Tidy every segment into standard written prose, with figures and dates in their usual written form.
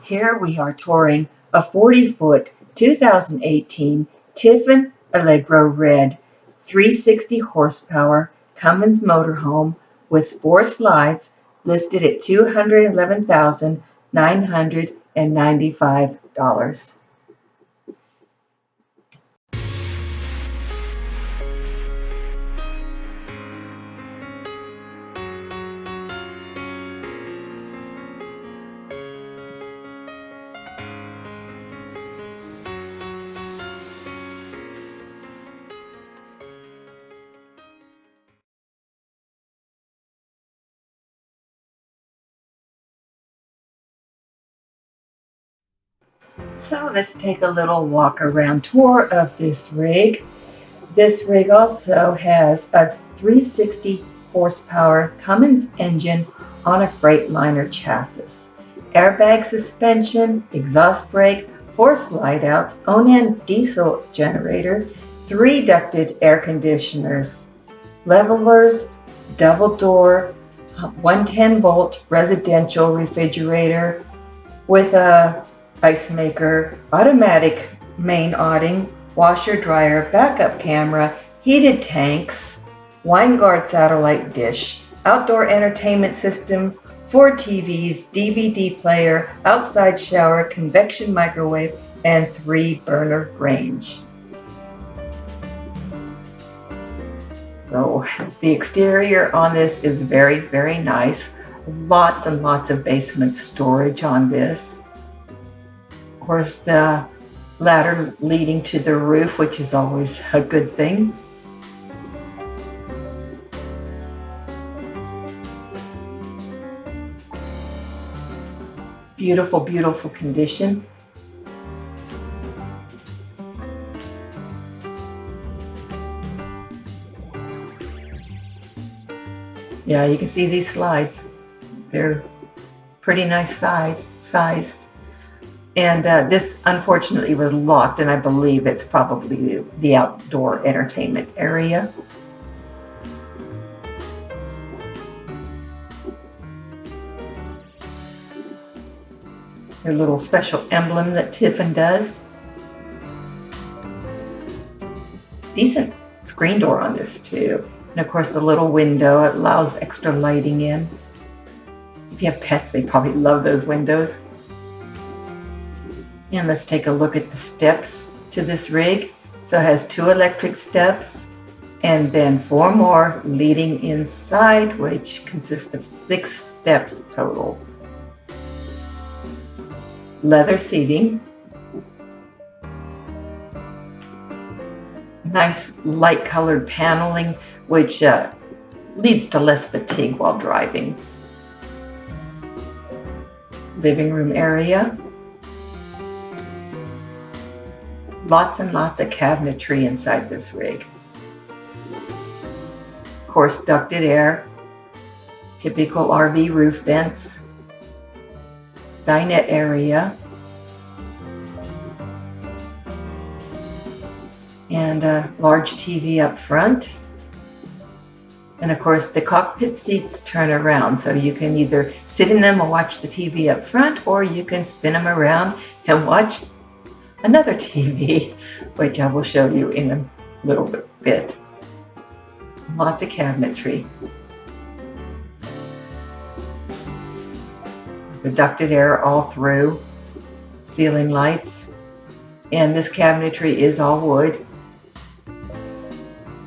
Here we are touring a 40-foot 2018 Tiffin Allegro Red 360 horsepower Cummins motorhome with 4 slides listed at $211,995. So let's take a little walk around tour of this rig. This rig also has a 360 horsepower Cummins engine on a Freightliner chassis. Airbag suspension, exhaust brake, 4 slide outs, Onan diesel generator, 3 ducted air conditioners, levelers, double door, 110 volt residential refrigerator with a ice maker, automatic main awning, washer dryer, backup camera, heated tanks, Winegard satellite dish, outdoor entertainment system, 4 TVs, DVD player, outside shower, convection microwave, and 3 burner range. So the exterior on this is very, very nice. Lots and lots of basement storage on this. Of course, the ladder leading to the roof, which is always a good thing. Beautiful, beautiful condition. Yeah, you can see these slides. They're pretty nice sized. And this unfortunately was locked, and I believe it's probably the outdoor entertainment area. Their little special emblem that Tiffin does. Decent screen door on this too. And of course the little window, it allows extra lighting in. If you have pets, they probably love those windows. And let's take a look at the steps to this rig. So it has 2 electric steps and then 4 more leading inside, which consist of 6 steps total. Leather seating. Nice light colored paneling, which leads to less fatigue while driving. Living room area. Lots and lots of cabinetry inside this rig. Of course, ducted air, typical RV roof vents, dinette area, and a large TV up front. And of course, the cockpit seats turn around, so you can either sit in them and watch the TV up front, or you can spin them around and watch another TV, which I will show you in a little bit. Lots of cabinetry. There's the ducted air all through, ceiling lights, and this cabinetry is all wood.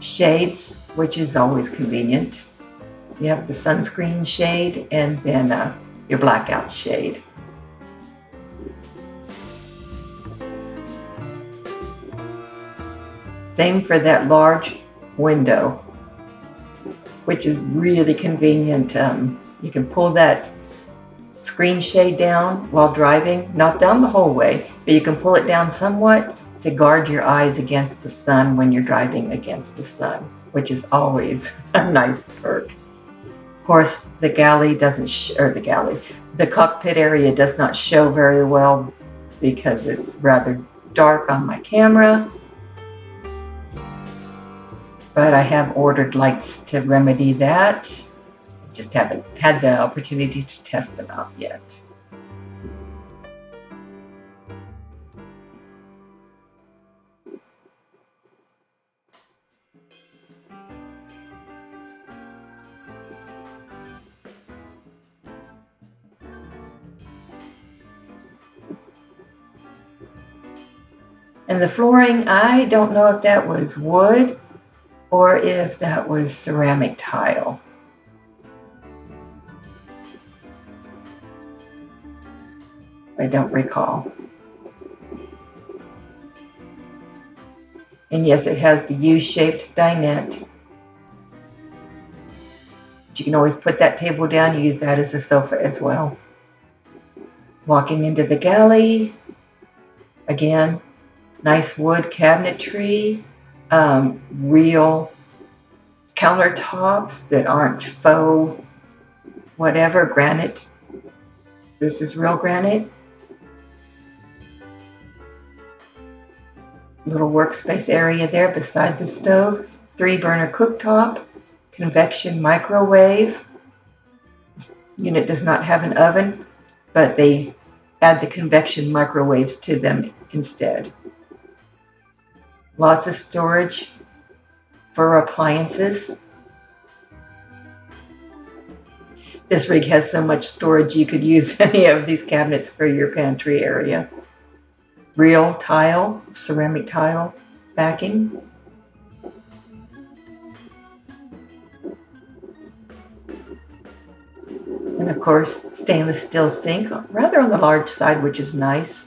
Shades, which is always convenient. You have the sunscreen shade and then your blackout shade. Same for that large window, which is really convenient. You can pull that screen shade down while driving, not down the whole way, but you can pull it down somewhat to guard your eyes against the sun when you're driving against the sun, which is always a nice perk. Of course, the galley the cockpit area does not show very well because it's rather dark on my camera. But I have ordered lights to remedy that. Just haven't had the opportunity to test them out yet. And the flooring, I don't know if that was wood or if that was ceramic tile. I don't recall. And yes, it has the U-shaped dinette. You can always put that table down and use that as a sofa as well. Walking into the galley, again, nice wood cabinetry, real countertops that aren't faux whatever, granite. This is real granite. Little workspace area there beside the stove. 3-burner cooktop, convection microwave. This unit does not have an oven, but they add the convection microwaves to them instead. Lots of storage for appliances. This rig has so much storage you could use any of these cabinets for your pantry area. Real tile, ceramic tile backing. And of course, stainless steel sink, rather on the large side, which is nice.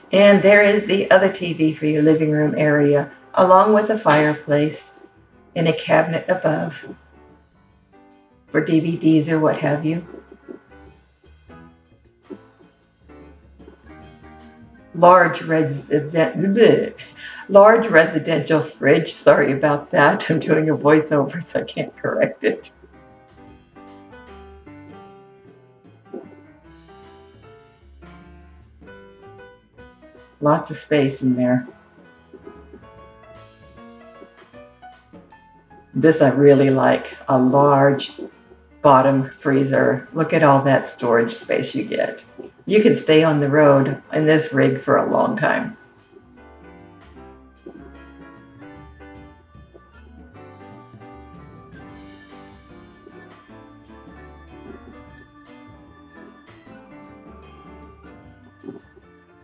And there is the other TV for your living room area, along with a fireplace and a cabinet above for DVDs or what have you. Large residential fridge. Sorry about that. I'm doing a voiceover, so I can't correct it. Lots of space in there. This I really like, a large bottom freezer. Look at all that storage space you get. You can stay on the road in this rig for a long time.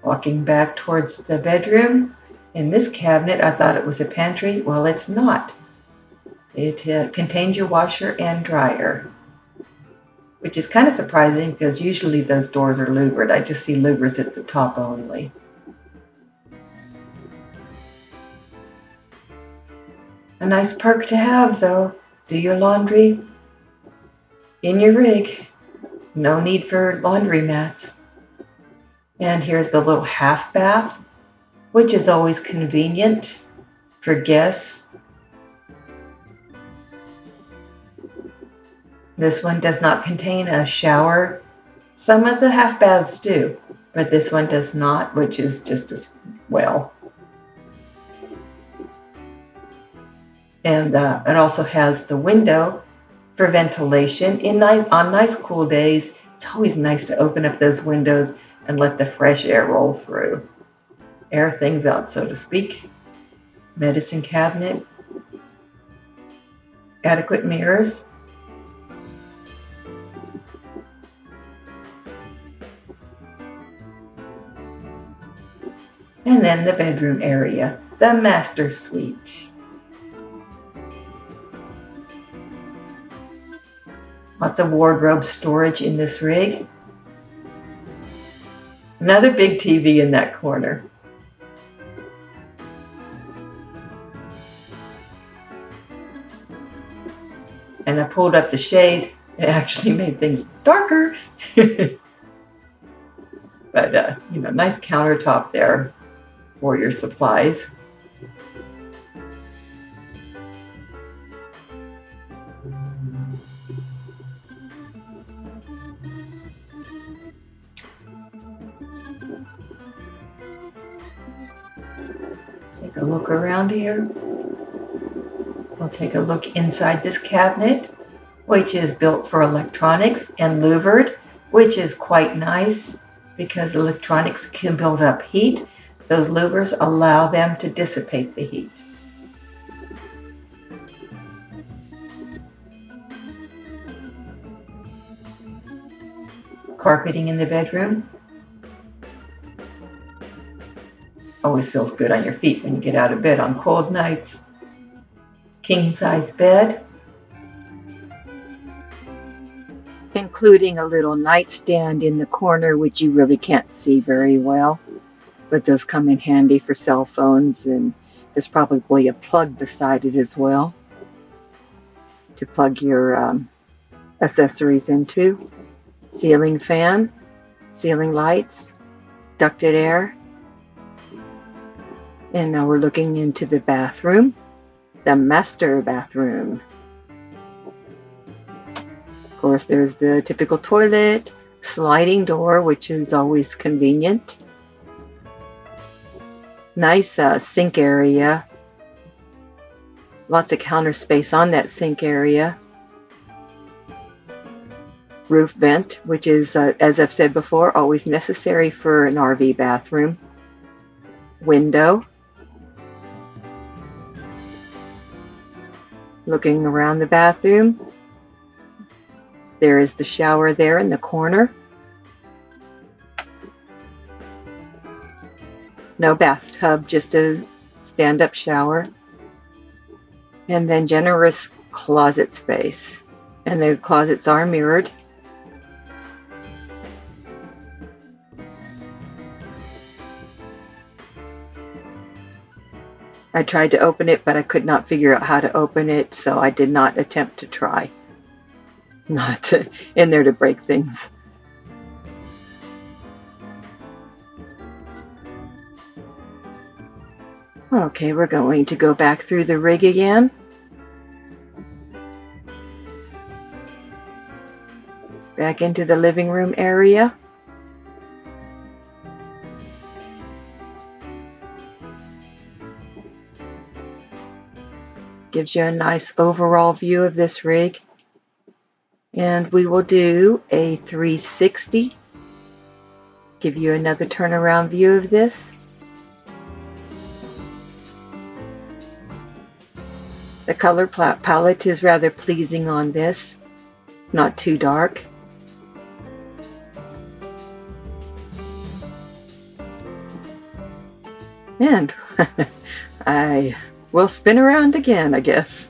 Walking back towards the bedroom, in this cabinet, I thought it was a pantry. Well, it's not. It contains your washer and dryer, which is kind of surprising because usually those doors are louvered. I just see louvers at the top only. A nice perk to have, though. Do your laundry in your rig. No need for laundry mats. And here's the little half bath, which is always convenient for guests. This one does not contain a shower. Some of the half baths do, but this one does not, which is just as well. And it also has the window for ventilation. On nice cool days, it's always nice to open up those windows and let the fresh air roll through. Air things out, so to speak. Medicine cabinet. Adequate mirrors. And then the bedroom area, the master suite. Lots of wardrobe storage in this rig. Another big TV in that corner. And I pulled up the shade. It actually made things darker. But, nice countertop there for your supplies. Take a look around here. We'll take a look inside this cabinet, which is built for electronics and louvered, which is quite nice because electronics can build up heat. Those louvers allow them to dissipate the heat. Carpeting in the bedroom. Always feels good on your feet when you get out of bed on cold nights. King size bed, including a little nightstand in the corner, which you really can't see very well, but those come in handy for cell phones, and there's probably a plug beside it as well to plug your accessories into. Ceiling fan, ceiling lights, ducted air. And now we're looking into the bathroom, the master bathroom. Of course, there's the typical toilet, sliding door, which is always convenient. Nice sink area. Lots of counter space on that sink area. Roof vent, which is, as I've said before, always necessary for an RV bathroom. Window. Looking around the bathroom, there is the shower there in the corner. No bathtub, just a stand-up shower. And then generous closet space. And the closets are mirrored. I tried to open it, but I could not figure out how to open it, so I did not attempt to try. Not in there to break things. Okay, we're going to go back through the rig again. Back into the living room area. Gives you a nice overall view of this rig. And we will do a 360. Give you another turnaround view of this. The color palette is rather pleasing on this. It's not too dark. And I will spin around again, I guess.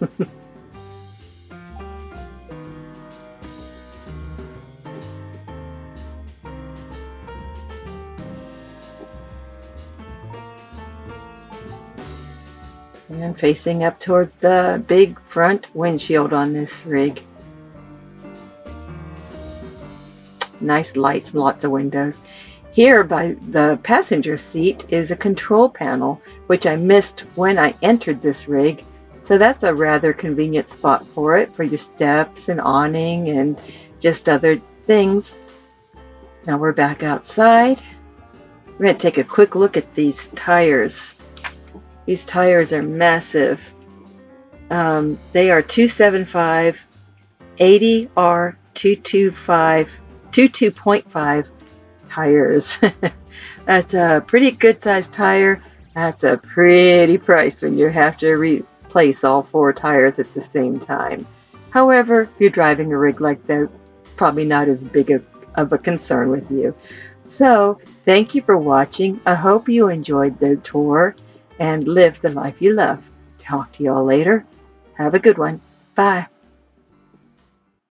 And facing up towards the big front windshield on this rig. Nice lights and lots of windows. Here by the passenger seat is a control panel, which I missed when I entered this rig. So that's a rather convenient spot for it, for your steps and awning and just other things. Now we're back outside. We're going to take a quick look at these tires. These tires are massive. They are 275 80R 22.5 tires. That's a pretty good sized tire. That's a pretty price when you have to replace all 4 tires at the same time. However, if you're driving a rig like this, it's probably not as big of a concern with you. So, thank you for watching. I hope you enjoyed the tour and live the life you love. Talk to you all later. Have a good one. Bye.